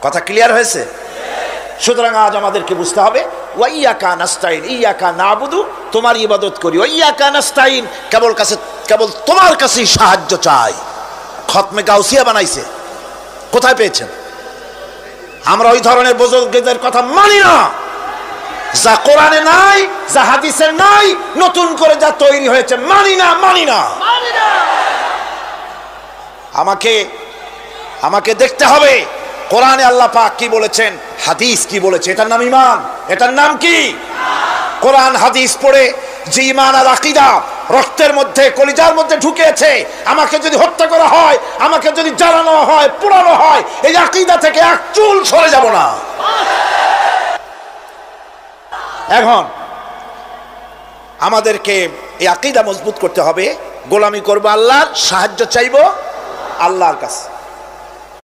কথা ক্লিয়ার হয়েছে? সুতরাং আজ আমাদেরকে বুঝতে হবে ওয়াইয়াকা নাস্তাইন, ইয়াকা নাবুদু, তোমার ইবাদত করি, ওয়াইয়াকা নাস্তাইন, কেবল তোমার কাছেই সাহায্য চাই। খতমে গাউসিয়া বানাইছে, কোথায় পেয়েছেন? আমরা ওই ধরনের বুজুর্গদের কথা মানি না, যা কোরআনে নাই, যা হাদিসে নাই, নতুন করে যা তৈরি হয়েছে মানি না, মানি না। আমাকে দেখতে হবে কোরআনে আল্লাহ পাক কি বলেছেন, হাদিস কি বলেছে। এটার নাম ঈমান, এটার নাম কি? কোরআন হাদিস পড়ে যে ঈমান আর আকীদা রক্তের মধ্যে, কলিজার মধ্যে ঢুকেছে, আমাকে যদি হত্যা করা হয়, আমাকে যদি জ্বালানো হয়, পোড়ানো হয়, এই আকীদা থেকে এক চুল সরে যাব না। এখন আমাদেরকে এই আকীদা মজবুত করতে হবে। গোলামি করব আল্লাহর, সাহায্য চাইব আল্লাহর কাছে।